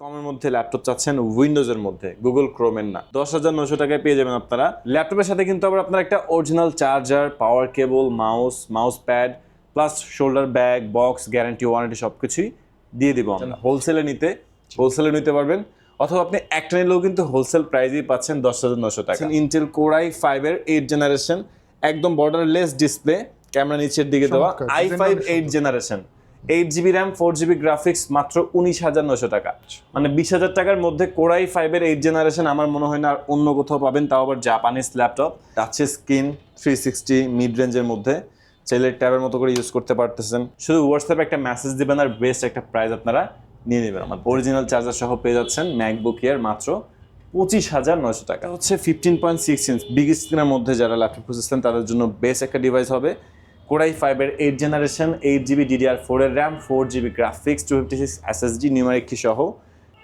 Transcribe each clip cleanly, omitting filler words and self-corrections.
কমের মধ্যে ল্যাপটপ চাচ্ছেন উইন্ডোজের মধ্যে, গুগল ক্রোমের না, 10,900 টাকায় পেয়ে যাবেন আপনারা। ল্যাপটপের সাথে কিন্তু আবার আপনার একটা original charger, power cable, mouse pad plus shoulder bag, box, guarantee, warranty সবকিছুই দিয়ে দিব আমরা। হোলসেলে নিতে পারবেন, অথবা আপনি একটা নিলেও কিন্তু হোলসেল প্রাইসেই পাচ্ছেন 10,900 টাকা। ইন্টেল কোর i5 এর 8 জেনারেশন, একদম বর্ডারলেস ডিসপ্লে, ক্যামেরা নিচের দিকে দেওয়া, i5 8 generation, 8GB RAM, 4GB graphics, মাত্র 19,900 টাকা। মানে 20,000 টাকার মধ্যে কোর i5 এর 8 জেনারেশন আমার মনে হয় না আর অন্য কোথাও পাবেন, তাও আবার Japanese laptop. Touch screen, 360 mid রেঞ্জের মধ্যে, চাইলে ট্যাবের মতো করে ইউজ করতে পারতেছেন। শুধু হোয়াটসঅ্যাপে একটা মেসেজ দিবেন আর বেস্ট একটা প্রাইস আপনারা নিয়ে নেবেন। আমার অরিজিনাল চার্জার সহ পেয়ে যাচ্ছেন ম্যাকবুক এয়ার মাত্র 25,900 টাকা। হচ্ছে 15.6 ইঞ্চ বিগ স্ক্রিনের মধ্যে যারা ল্যাপটপ খুঁজছেন তাদের জন্য বেস্ট একটা ডিভাইস হবে। কোর i5 এর 8 জেনারেশন, 8GB DDR4 এর RAM, 4GB graphics, 256 SSD, numeric কি সহ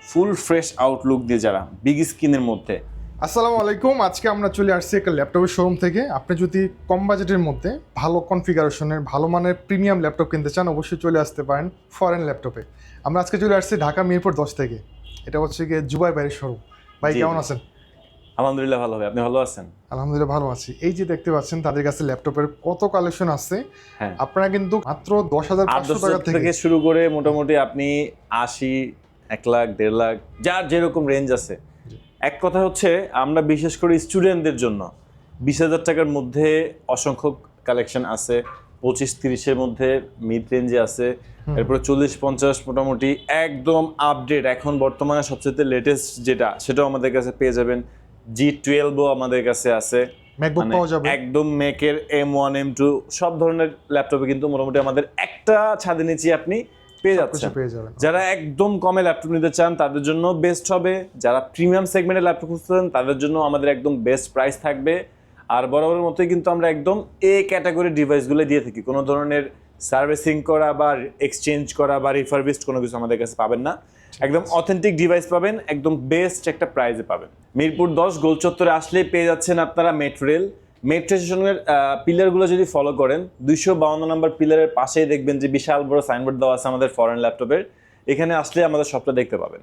ফুল ফ্রেশ আউটলুক দিয়ে যারা বিগ স্ক্রিনের মধ্যে। আসসালামু আলাইকুম। আজকে আমরা চলে আসছি একটা ল্যাপটপের শোরুম থেকে। আপনি যদি কম বাজেটের মধ্যে ভালো কনফিগারেশনের ভালো মানের প্রিমিয়াম ল্যাপটপ কিনতে চান, অবশ্যই চলে আসতে পারেন ফরেন ল্যাপটপে। আমরা আজকে চলে আসছি ঢাকা মিরপুর 10 থেকে। এটা হচ্ছে গিয়ে জুবাই ভাইয়ের শোরুম। ভাই কেমন আছেন? আলহামদুলিল্লাহ ভালো হবে, আপনি ভালো আছেন? আলহামদুলিল্লাহ ভালো আছি। এই যে দেখতে পাচ্ছেন তাদের কাছে ল্যাপটপের কত কালেকশন আছে। হ্যাঁ, আপনারা কিন্তু মাত্র 10,500 টাকা থেকে শুরু করে মোটামুটি আপনি 80, 1 লাখ, 1.5 লাখ, যার যেরকম রেঞ্জ আছে। এক কথা হচ্ছে আমরা বিশেষ করে স্টুডেন্টদের জন্য 20,000 টাকার মধ্যে অসংখ্য কালেকশন আছে, 25-30-এর মধ্যে মিড রেঞ্জে আছে, এরপরে 40-50 মোটামুটি একদম আপডেট এখন বর্তমানে সবচেয়ে লেটেস্ট যেটা, সেটাও আমাদের কাছে পেয়ে যাবেন। G12ও আমাদের কাছে আছে, ম্যাকবুক পাওয়া যাবে একদম ম্যাকের M1 M2 সব ধরনের ল্যাপটপে কিন্তু মোটামুটি আমাদের একটা ছাদের নিচে আপনি পেয়ে যাচ্ছেন। যারা একদম কমে ল্যাপটপ নিতে চান তাদের জন্য বেস্ট হবে, যারা প্রিমিয়াম সেগমেন্টের ল্যাপটপ খুঁজছেন তাদের জন্য আমাদের একদম বেস্ট প্রাইস থাকবে। আর বরাবরের মতোই কিন্তু আমরা একদম এ ক্যাটাগরি ডিভাইসগুলো দিয়ে থাকি, কোনো ধরনের সার্ভিসিং করা বা এক্সচেঞ্জ করা বা রিফারবিশড কোনো কিছু আমাদের কাছে পাবেন না। একদম অথেন্টিক ডিভাইস পাবেন, একদম বেস্ট একটা প্রাইসে পাবেন। মিরপুর 10 গোল চত্বরে আসলেই পেয়ে যাচ্ছেন আপনারা মেট্রো স্টেশনের পিলারগুলো যদি ফলো করেন, 252 নম্বর পিলারের পাশেই দেখবেন যে বিশাল বড় সাইনবোর্ড দেওয়া আছে আমাদের ফরেন ল্যাপটপের। এখানে আসলে আমাদের সবটা দেখতে পাবেন।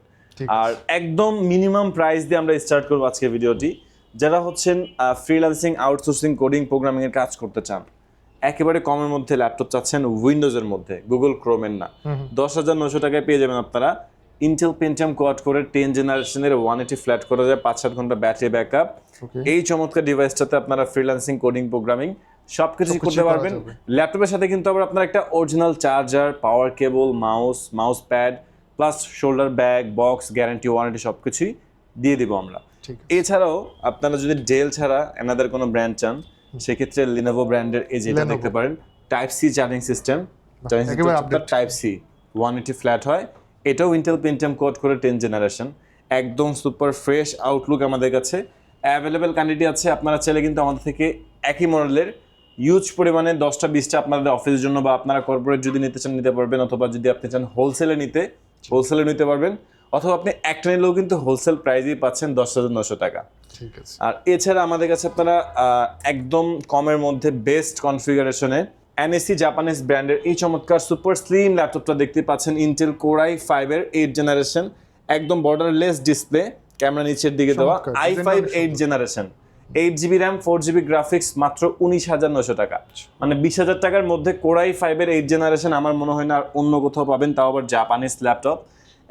আর একদম মিনিমাম প্রাইস দিয়ে আমরা স্টার্ট করবো আজকের ভিডিওটি। যারা হচ্ছেন ফ্রিল্যান্সিং, আউটসোর্সিং, কোডিং, প্রোগ্রামিং এর কাজ করতে চান, একেবারে কমের মধ্যে ল্যাপটপ চাচ্ছেন উইন্ডোজের মধ্যে, গুগল ক্রোমের না, 10,900 টাকায় পেয়ে যাবেন আপনারা। ইন্টেল পেন্টিয়াম কোয়াড কোরের 10 জেনারেশনের 180 ফ্ল্যাট করা যায়, 5-7 ঘন্টা ব্যাটারি ব্যাকআপ। এই চমৎকার ডিভাইসটাতে আপনারা ফ্রিল্যান্সিং, কোডিং, প্রোগ্রামিং সবকিছু করতে পারবেন। ল্যাপটপের সাথে কিন্তু আবার আপনার একটা original charger, power cable, mouse pad plus shoulder bag, box, guarantee, warranty সবকিছুই দিয়ে দিব আমরা। এছাড়াও আপনারা যদি ডেল ছাড়া অ্যানাদার কোনো ব্র্যান্ড চান, সেক্ষেত্রে লিনোভো ব্র্যান্ডের এই যেটা দেখতে পারেন, type C charging system, type C 180 flat হয়। এটাও ইন্টেল পেন্টিয়াম কোড করে 10 জেনারেশন, একদম সুপার ফ্রেশ আউটলুক আমাদের কাছে অ্যাভেলেবেল কোয়ান্টিটি আছে। আপনারা চাইলে কিন্তু আমাদের থেকে একই মডেলের ইউজ পরিমাণে 10টা-20টা আপনাদের অফিসের জন্য বা আপনারা কর্পোরেট যদি নিতে চান নিতে পারবেন, অথবা যদি আপনি চান হোলসেলে নিতে পারবেন, অথবা আপনি একটা নিলেও কিন্তু হোলসেল প্রাইসেই পাচ্ছেন 10,900 টাকা। ঠিক আছে। আর এছাড়া আমাদের কাছে আপনারা একদম কমের মধ্যে বেস্ট কনফিগারেশনে NSE জাপানিজ ব্র্যান্ডের এই চমৎকার সুপার স্লিম ল্যাপটপটা দেখতে পাচ্ছেন। ইন্টেল কোর i5 এর 8 জেনারেশন, একদম বর্ডারলেস ডিসপ্লে, ক্যামেরা নিচের দিকে দেওয়া, i5 8 generation, 8GB RAM, 4GB graphics, মাত্র 19,900 টাকা। মানে 20,000 টাকার মধ্যে কোর i5 এর 8 জেনারেশন আমার মনে হয় না আর অন্য কোথাও পাবেন, তাও আবার জাপানিজ ল্যাপটপ।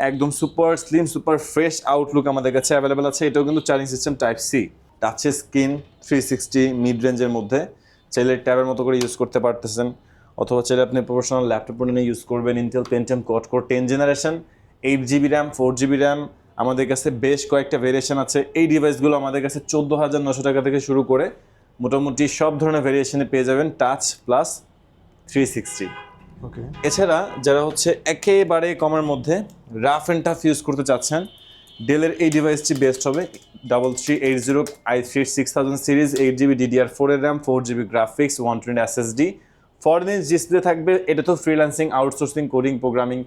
একদম super slim, super fresh outlook আমাদের কাছে অ্যাভেলেবেল আছে। এটাও কিন্তু charging system type C, touch screen, 360 mid রেঞ্জের মধ্যে, চাইলে ট্যাবের মতো করে ইউজ করতে পারতেছেন, অথবা চাইলে আপনি প্রফেশনাল ল্যাপটপ নিয়ে ইউজ করবেন। Intel Pentium code core 10 generation, 8GB RAM, 4GB RAM, আমাদের কাছে বেশ কয়েকটা ভেরিয়েশন আছে। এই ডিভাইসগুলো আমাদের কাছে 14,900 টাকা থেকে শুরু করে মোটামুটি সব ধরনের ভেরিয়েশনে পেয়ে যাবেন, টাচ প্লাস 360। এছাড়া যারা হচ্ছে একেবারে কমের মধ্যে রাফ অ্যান্ড টাফ ইউজ করতে চাচ্ছেন, ডেলের এই ডিভাইসটি বেস্ট হবে। 3380 i3 6000 সিরিজ, 8GB DDR4 এর RAM, 4GB graphics, 120 SSD, 4 inch display থাকবে। এটা তো freelancing, outsourcing, coding, programming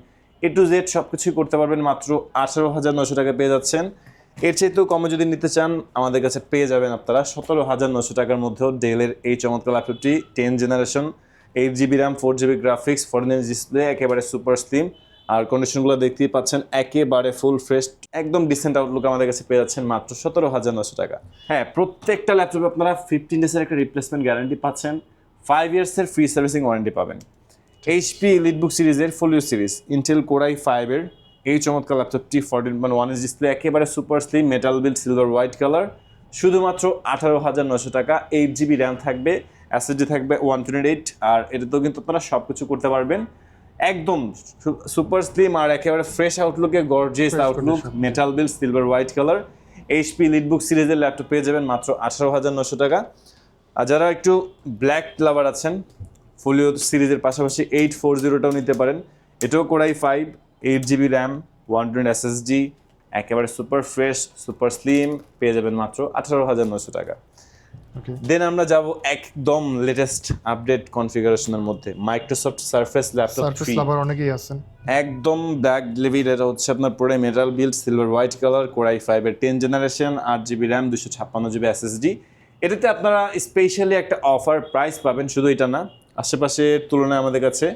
A to Z সব কিছুই করতে পারবেন। মাত্র 18,900 টাকা পেয়ে যাচ্ছেন। এর চাইতেও কমে যদি নিতে চান আমাদের কাছে পেয়ে যাবেন আপনারা 17,900 টাকার মধ্যেও ডেলের এই চমৎকার ল্যাপটপটি, 10 generation, 8GB RAM, 4GB graphics, 4 inch display, একেবারে সুপার স্লিম। আর কন্ডিশনগুলো দেখতেই পাচ্ছেন একেবারে ফুল ফ্রেশ, একদম ডিসেন্ট আউটলুক আমাদের কাছে পেয়ে যাচ্ছেন মাত্র 17,900 টাকা। হ্যাঁ, প্রত্যেকটা ল্যাপটপে আপনারা 15 ডেজের একটা রিপ্লেসমেন্ট গ্যারান্টি পাচ্ছেন, 5 ইয়ার্সের ফ্রি সার্ভিসিং ওয়ারেন্টি পাবেন। HP EliteBook সিরিজের folio series Intel Core i5 এর এই চমৎকার ল্যাপটপটি 14.1 ইঞ্চ ডিসপ্লে, একেবারে super slim, metal build, silver white colour, শুধুমাত্র 18,900 টাকা। 8GB র্যাম থাকবে, SSD থাকবে 128, আর এটাতেও কিন্তু আপনারা সব কিছু করতে পারবেন। একদম সুপার স্লিম আর একেবারে ফ্রেশ আউটলুকে, gorgeous outlook, metal build, silver white colour. HP EliteBook সিরিজের ল্যাপটপ পেয়ে যাবেন মাত্র 18,900 টাকা। আর যারা একটু ব্ল্যাক লাভার আছেন, ফোলিও সিরিজের পাশাপাশি 840টাও নিতে পারেন। এটাও Core i5, 8GB RAM, 120 SSD, একেবারে সুপার ফ্রেশ, সুপার স্লিম, পেয়ে যাবেন মাত্র 18,900 টাকা। দেন আমরা যাব একদম লেটেস্ট আপডেট কনফিগারেশনের মধ্যে, মাইক্রোসফট সারফেস ল্যাপটপ 3। অনেকেই আছেন একদম ব্ল্যাক লেভির, এটা হচ্ছে আপনার পুরো metal build, silver white colour, Core i5 এর 10 generation, 8GB RAM, 256GB SSD। এটাতে আপনারা স্পেশালি একটা অফার প্রাইস পাবেন, শুধু এটা না, আশেপাশের তুলনায় আমাদের কাছে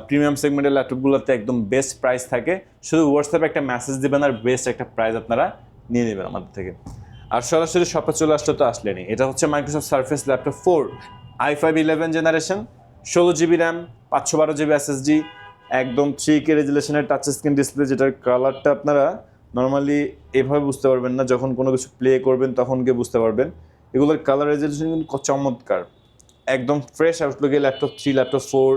প্রিমিয়াম সেগমেন্টের ল্যাপটপগুলোতে একদম বেস্ট প্রাইস থাকে। শুধু হোয়াটসঅ্যাপে একটা মেসেজ দেবেন আর বেস্ট একটা প্রাইস আপনারা নিয়ে নেবেন আমাদের থেকে। আর সরাসরি শপে চলে আসলে তো আসলেনি। এটা হচ্ছে Microsoft surface laptop 4, i5 11 generation, 16GB RAM, 512GB SSD, একদম 3K রেজুলেশনের টাচ স্ক্রিন ডিসপ্লে, যেটার কালারটা আপনারা নর্মালি এভাবে বুঝতে পারবেন না, যখন কোনো কিছু প্লে করবেন তখন গিয়ে বুঝতে পারবেন। এগুলোর কালার রেজুলেশন কিন্তু চমৎকার, একদম fresh আউটলুকে laptop 3, laptop 4,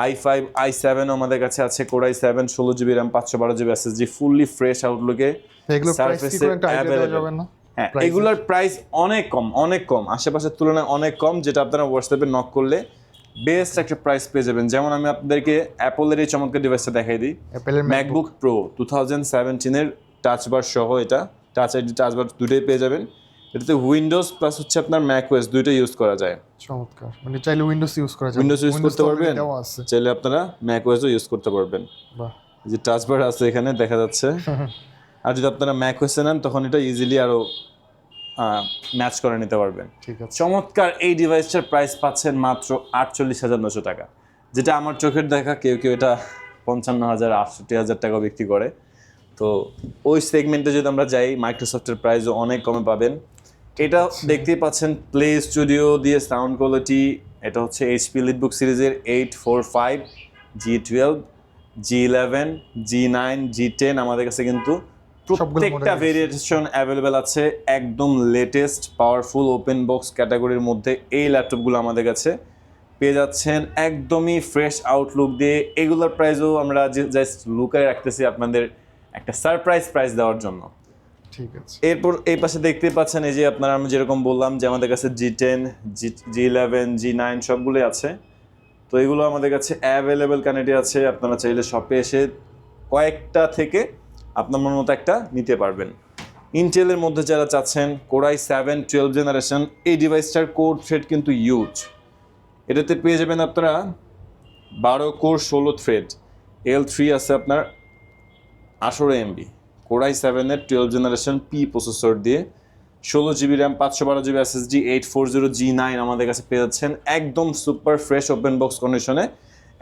i5 i7 আমাদের কাছে আছে, Core i7, 16GB RAM, 512GB SSD, fully fresh আউটলুকে। হ্যাঁ, এগুলোর প্রাইস অনেক কম, অনেক কম, আশেপাশের তুলনায় অনেক কম, যেটা আপনারা হোয়াটসঅ্যাপে নক করলে বেস্ট একটা প্রাইস পেয়ে যাবেন। যেমন আমি আপনাদেরকে অ্যাপলের এই চমৎকার ডিভাইসটা দেখাই দিই, ম্যাকবুক প্রো 2017-এর টাচ বার সহ, এটা টাচ আইডি টাচ বার দুটোই পেয়ে যাবেন। এটাতে উইন্ডোজ প্লাস হচ্ছে আপনার ম্যাকওএস দুইটাই ইউজ করা যায়। চমৎকার, মানে চাইলে উইন্ডোজ ইউজ করা যায়, উইন্ডোজ ইউজ করতে পারবেন, চাইলে আপনারা ম্যাকওএসও ইউজ করতে পারবেন। বাহ, যে টাচ বার আছে এখানে দেখা যাচ্ছে। আর যদি আপনারা ম্যাকওএস নেন তখন এটা ইজিলি আরো ম্যাচ করে নিতে পারবেন। ঠিক আছে, চমৎকার এই ডিভাইসটার প্রাইস পাচ্ছেন মাত্র 48,900 টাকা, যেটা আমার চোখের দেখা কেউ কেউ এটা 55,000, 68,000 টাকা বিক্রি করে। তো ওই সেগমেন্টে যদি আমরা যাই, মাইক্রোসফটের প্রাইসও অনেক কমে পাবেন। এটা দেখতেই পাচ্ছেন প্লে স্টুডিও দিয়ে সাউন্ড কোয়ালিটি। এটা হচ্ছে HP EliteBook সিরিজের 845, G12, G11, G9, G10 আমাদের কাছে কিন্তু প্রত্যেকটা ভেরিয়েশন অ্যাভেলেবেল আছে। একদম লেটেস্ট পাওয়ারফুল ওপেন বক্স ক্যাটাগরির মধ্যে এই ল্যাপটপগুলো আমাদের কাছে পেয়ে যাচ্ছেন একদমই ফ্রেশ আউটলুক দিয়ে। এগুলোর প্রাইসও আমরা জাস্ট লুকায় রাখতেছি আপনাদের একটা সারপ্রাইজ প্রাইস দেওয়ার জন্য। ঠিক আছে, এরপর এই পাশে দেখতেই পাচ্ছেন, এই যে আপনারা আমি যেরকম বললাম যে আমাদের কাছে G10, G11, G9 সবগুলোই আছে। তো এগুলো আমাদের কাছে অ্যাভেলেবেল কানেক্টে আছে, আপনারা চাইলে শপে এসে কয়েকটা থেকে আপনার মন মতো একটা নিতে পারবেন। ইন্টেলের মধ্যে যারা চাচ্ছেন Core i7 12 জেনারেশন, এই ডিভাইসটার কোর থ্রেড কিন্তু ইউজ। এটাতে পেয়ে যাবেন আপনারা 12 কোর 16 থ্রেড, L3 আছে আপনার 18 MB, Core i7 এর 12 জেনারেশন P প্রসেসর দিয়ে, 16GB RAM, 512GB SSD, 840 G9 আমাদের কাছে পেয়ে যাচ্ছেন একদম সুপার ফ্রেশ ওপেন বক্স কন্ডিশনে,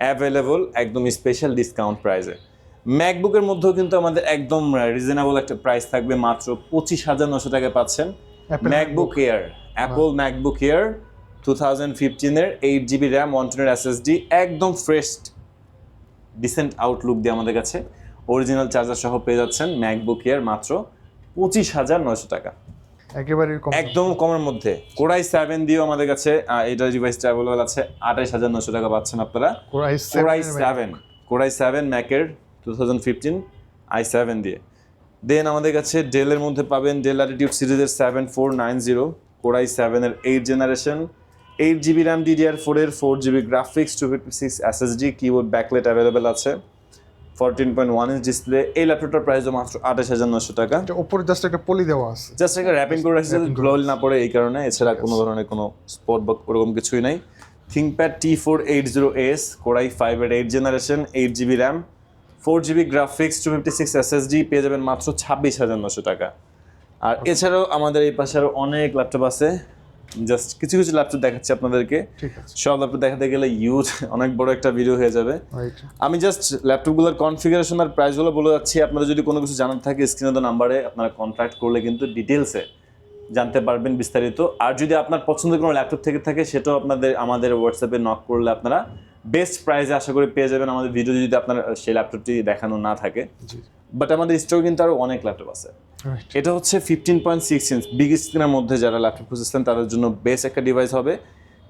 অ্যাভেলেবল একদম স্পেশাল ডিসকাউন্ট প্রাইসে। ম্যাকবুকের মধ্যেও কিন্তু আমাদের একদম রিজনেবল একটা প্রাইস থাকবে, মাত্র 25,900 টাকায় পাচ্ছেন MacBook Air, Apple MacBook Air 2015-এর 8GB র্যাম, 120 SSD, একদম ফ্রেশ ডিসেন্ট আউটলুক দিয়ে আমাদের কাছে অরিজিনাল চার্জার সহ পেয়ে যাচ্ছেন ম্যাকবুক এয়ার মাত্র 25,900 টাকা, একেবারে একদম কমের মধ্যে। Core i7 দিয়েও আমাদের কাছে এটা ডিভাইসটা অ্যাভেলেবল আছে, 28,900 টাকা পাচ্ছেন আপনারা Core i7 ম্যাকের 2015 i7 দিয়ে। দেন আমাদের কাছে ডেলের মধ্যে পাবেন ডেল ল্যাটিটিউড সিরিজের 7490, Core i7 এর 8 জেনারেশন, 8GB র্যাম, DDR4 এর 4GB graphics, 256 SSD, keyboard backlight available আছে, 14.1 ইঞ্চ ডিসপ্লে। এই ল্যাপটপটার প্রাইসও মাত্র 28,900 টাকা। উপরে জাস্ট একটা পলি দেওয়া আছে, জাস্ট একটা র্যাপিং করে রাখছে গ্লোল না পড়ে, এই কারণে। এছাড়া কোনো ধরনের কোনো স্পট বা ওরকম কিছুই নাই। ThinkPad T480S, Core i5 এর 8 generation, 8GB RAM, 4GB graphics, 256 SSD, পেয়ে যাবেন মাত্র 26,900 টাকা। আর এছাড়াও আমাদের এই পাশে আরও অনেক ল্যাপটপ আছে, জাস্ট কিছু কিছু ল্যাপটপ দেখাচ্ছি আপনাদেরকে। ঠিক আছে, সব ল্যাপটপ দেখাতে গেলে ইউজ অনেক বড় একটা ভিডিও হয়ে যাবে। রাইট। আমি জাস্ট ল্যাপটপগুলোর কনফিগারেশন আর প্রাইসগুলো বলে যাচ্ছি। আপনারা যদি কোনো কিছু জানার থাকে স্ক্রিনে দেওয়া নাম্বারে আপনারা কন্ট্যাক্ট করলে কিন্তু ডিটেলসে জানতে পারবেন বিস্তারিত। আর যদি আপনার পছন্দের কোনো ল্যাপটপ থেকে থাকে সেটাও আমাদের হোয়াটসঅ্যাপে নক করলে আপনারা বেস্ট প্রাইসে আশা করি পেয়ে যাবেন আমাদের ভিডিও, যদি আপনার সেই ল্যাপটপটি দেখানো না থাকে। বাট আমাদের স্টকে কিন্তু আরও অনেক ল্যাপটপ আছে। এটা হচ্ছে 15.6 ইঞ্চ বিগ স্ক্রিনের মধ্যে যারা ল্যাপটপ খুঁজেছেন তাদের জন্য বেস্ট একটা ডিভাইস হবে।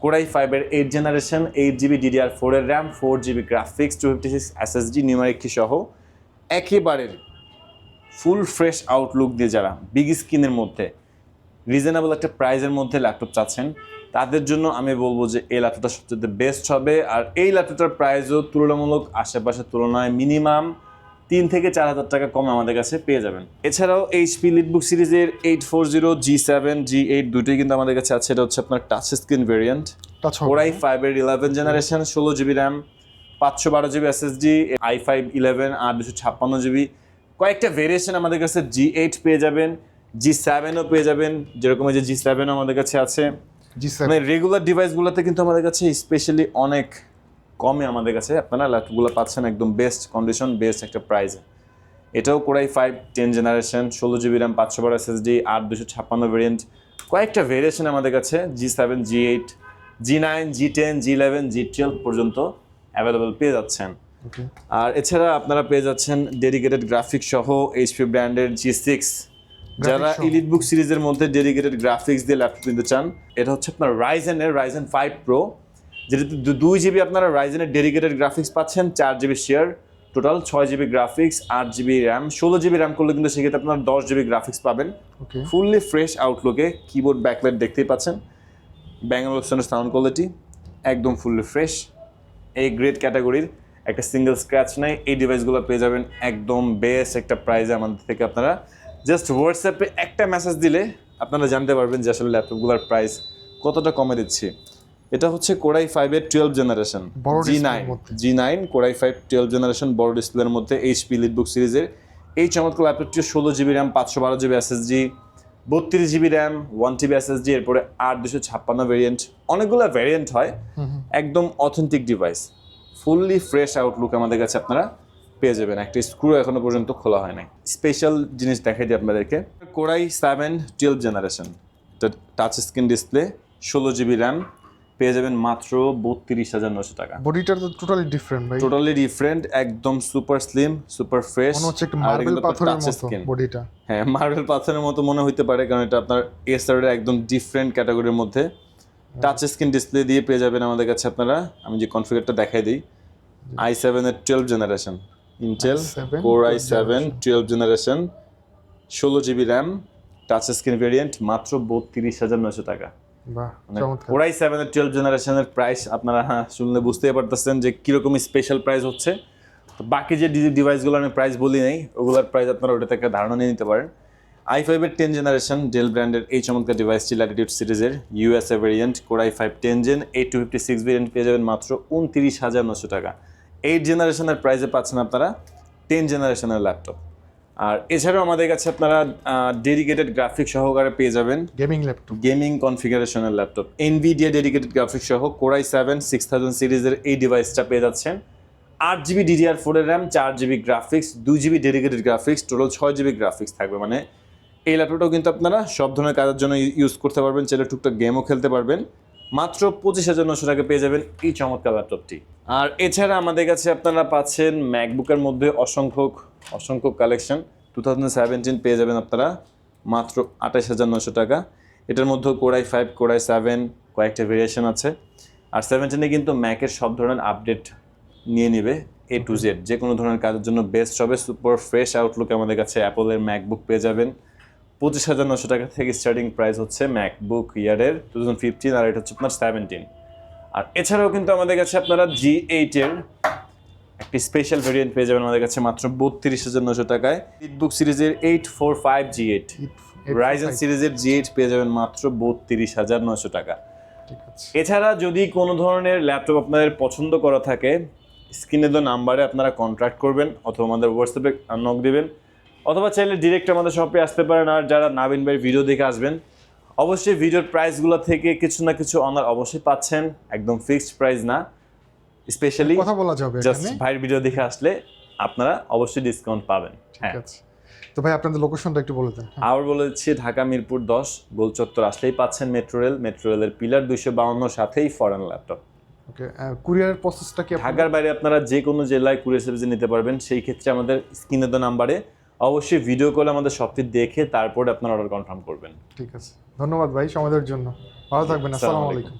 কোরাই 5-এর 8 জেনারেশন, 8GB DDR4 এর RAM, 4GB graphics, 256 SSD numeric কি সহ একেবারে ফুল ফ্রেশ আউটলুক দিয়ে যারা বিগ স্ক্রিনের মধ্যে রিজনেবল একটা প্রাইসের মধ্যে ল্যাপটপ চাচ্ছেন তাদের জন্য আমি বলবো যে এই ল্যাপটপটা সবচেয়ে বেস্ট হবে। আর এই ল্যাপটপটার প্রাইসও তুলনামূলক আশেপাশের তুলনায় মিনিমাম 3 থেকে 4 হাজার টাকা কমে আমাদের কাছে পেয়ে যাবেন। এছাড়াও HP লিটবুক সিরিজের 840, G7, G8 দুটোই কিন্তু আমাদের কাছে আছে। এটা হচ্ছে আপনার টাচ স্ক্রিন ভেরিয়েন্ট। কোরাই 5-এর 11 generation, 16GB RAM, 512GB SSD, i5 11 আর 256GB কয়েকটা ভেরিয়েশন আমাদের কাছে। G8 পেয়ে যাবেন, G7ও পেয়ে যাবেন, যেরকম এই যে G7ও আমাদের কাছে আছে। মানে রেগুলার ডিভাইসগুলোতে কিন্তু আমাদের কাছে স্পেশালি অনেক কমে আমাদের কাছে আপনারা ল্যাপটপগুলো পাচ্ছেন একদম বেস্ট কন্ডিশন, বেস্ট একটা প্রাইসে। এটাও core i 5 10 generation, 16GB RAM, 512 SSD, 256 variant, কয়েকটা ভেরিয়েশন আমাদের কাছে G7, G8, G9, G10, G11, G12 পর্যন্ত অ্যাভেলেবল পেয়ে যাচ্ছেন। আর এছাড়া আপনারা পেয়ে যাচ্ছেন ডেডিকেটেড গ্রাফিক্স সহ HP ব্র্যান্ডের G6। যারা এলিটবুক সিরিজের মধ্যে ডেডিকেটেড গ্রাফিক্স দিয়ে ল্যাপটপ নিতে চান, এটা হচ্ছে আপনার রাইজেন 5 প্রো, যেটাতে 2GB আপনারা রাইজেনের ডেডিকেটেড গ্রাফিক্স পাচ্ছেন, 4GB share, total 6GB graphics, 8GB RAM, 16GB RAM করলে কিন্তু সেক্ষেত্রে আপনারা 10GB গ্রাফিক্স পাবেন। ফুললি ফ্রেশ আউটলুকে, কিবোর্ড ব্যাকলাইট দেখতেই পাচ্ছেন, ব্যাঙ্গল অপশনের সাউন্ড কোয়ালিটি একদম ফুললি ফ্রেশ, এই গ্রেড ক্যাটাগরির একটা সিঙ্গেল স্ক্র্যাচ নাই। এই ডিভাইসগুলো পেয়ে যাবেন একদম বেস্ট একটা প্রাইসে আমাদের থেকে। আপনারা জাস্ট হোয়াটসঅ্যাপে একটা মেসেজ দিলে আপনারা জানতে পারবেন যে আসলে ল্যাপটপগুলোর প্রাইস কতটা কমে দিচ্ছি। এটা হচ্ছে কোরাই 5-এর 12 জেনারেশন, G9 কোরাই 5 12 জেনারেশন বড় ডিসপ্লের মধ্যে HP লিটবুক সিরিজের এই চমৎকার ল্যাপটপটি 16GB RAM, 512GB SSD, 32GB RAM, 1TB SSD, এরপরে 256 ভেরিয়েন্ট, অনেকগুলো ভেরিয়েন্ট হয়। একদম authentic device, fully fresh outlook আমাদের কাছে আপনারা পেয়ে যাবেন। একটা স্ক্রু এখনো পর্যন্ত খোলা হয় নাই। স্পেশাল জিনিস দেখাই দিই আপনাদেরকে। Core i 7 12 generation, touch screen display, 16GB RAM, পেয়ে যাবেন মাত্র 32,900 টাকা। বডিটা তো টোটালি ডিফারেন্ট ভাই, টোটালি ডিফারেন্ট, একদম সুপার স্লিম, সুপার ফ্রেশ, মনে হচ্ছে একটা মার্বেল পাথরের মতো বডিটা। হ্যাঁ, মার্বেল পাথরের মতো মনে হইতে পারে, কারণ এটা আপনার এসারের একদম ডিফারেন্ট ক্যাটাগরির মধ্যে টাচ স্ক্রিন ডিসপ্লে দিয়ে পেয়ে যাবেন আমাদের কাছে আপনারা। আমি যে কনফিগারটা দেখাই দিই, i7-এর 12 generation, Intel Core i7 12 generation, 16GB RAM, touch screen variant, মাত্র 32,900 টাকা। Core i7-এর 12 জেনারেশনের প্রাইস আপনারা শুনলে বুঝতেই পারতেছেন যে কীরকম স্পেশাল প্রাইস হচ্ছে। তো বাকি যে ডিভাইসগুলো আমি প্রাইস বলি নাই, ওগুলোর প্রাইস আপনারা ওটা থেকে ধারণা নিয়ে নিতে পারেন। i5-এর 10 জেনারেশন ডেল ব্র্যান্ডের এই চমৎকার ডিভাইসটি ল্যাটিটিউড সিরিজের USA variant, Core i5 10 Gen 8256 variant পেয়ে যাবেন মাত্র 29,900 টাকা। 8 জেনারেশনের প্রাইসে পাচ্ছেন আপনারা 10 জেনারেশনের ল্যাপটপ। আর এছাড়াও আমাদের কাছে আপনারা ডেডিকেটেড গ্রাফিক সহকারে পেয়ে যাবেন গেমিং কনফিগারেশনের ল্যাপটপ, NVIDIA ডেডিকেটেড গ্রাফিক সহ Core i7 6000 সিরিজের এই ডিভাইসটা পেয়ে যাচ্ছেন। 8GB DDR4 এর RAM, 4GB graphics, 2GB dedicated graphics, total 6GB graphics থাকবে। মানে এই ল্যাপটপটাও কিন্তু আপনারা সব ধরনের কাজের জন্য ইউজ করতে পারবেন, চাইলে টুকটাক গেমও খেলতে পারবেন। মাত্র 25,900 টাকা পেয়ে যাবেন এই চমৎকার ল্যাপটপটি। আর এছাড়া আমাদের কাছে আপনারা পাচ্ছেন ম্যাকবুকের মধ্যে অসংখ্য কালেকশন। 2017 পেয়ে যাবেন আপনারা মাত্র 28,900 টাকা। এটার মধ্যে Core i5, Core i7 কয়েকটা ভেরিয়েশন আছে। আর 17-এ কিন্তু ম্যাকের সব ধরনের আপডেট নিয়ে নেবে A to Z, যে কোনো ধরনের কাজের জন্য বেস্ট হবে। সুপার ফ্রেশ আউটলুক আমাদের কাছে অ্যাপলের ম্যাকবুক পেয়ে যাবেন 25,900 টাকা থেকে স্টার্টিং প্রাইস হচ্ছে ম্যাকবুক ইয়ারের 2015, আর এটা হচ্ছে আপনার 17। আর এছাড়াও কিন্তু আমাদের কাছে আপনারা G8-এর একটি স্পেশাল ভেরিয়েন্ট পেয়ে যাবেন আমাদের কাছে মাত্র 32,900 টাকায়। লিটবুক সিরিজের 845 G8, রাইজেন সিরিজের G8 পেয়ে যাবেন মাত্র 32,900 টাকা। এছাড়া যদি কোনো ধরনের ল্যাপটপ আপনাদের পছন্দ করা থাকে, স্ক্রিনে দেওয়া নাম্বারে আপনারা কন্ট্যাক্ট করবেন অথবা আমাদের হোয়াটসঅ্যাপে নক দিবেন, অথবা চাইলে ডিরেক্ট আমাদের শপে আসতে পারেন। আর যারা নাবিন ভাই ভিডিও দেখে আসবেন, অবশ্যই ভিডিওর প্রাইসগুলো থেকে কিছু না কিছু অনার অবশ্যই পাচ্ছেন, একদম ফিক্সড প্রাইস না। স্পেশালি কথা বলা যাবে জাস্ট এখানে। ভাইয়ের ভিডিও দেখে আসলে আপনারা অবশ্যই ডিসকাউন্ট পাবেন। ঠিক আছে, তো ভাই আপনাদের লোকেশনটা একটু বলে দেন। আবার বলেছি ঢাকা মিরপুর 10 গোল চত্বর আসলেই পাচ্ছেন মেট্রো রেলের পিলার 252 সাথেই ফরেন ল্যাপটপ। ওকে, কুরিয়ার প্রসেসটা কি? ঢাকার বাইরে আপনারা যে কোনো জেলায় কুরিয়ার সার্ভিসে নিতে পারবেন। সেই ক্ষেত্রে আমাদের স্ক্রিনে দেওয়া নাম্বারে অবশ্যই ভিডিও কলে আমাদের শপটি দেখে তারপরে আপনারা অর্ডার কনফার্ম করবেন। ঠিক আছে, ধন্যবাদ ভাই সময় দেওয়ার জন্য। ভালো থাকবেন, আসসালামু আসসালামু আলাইকুম।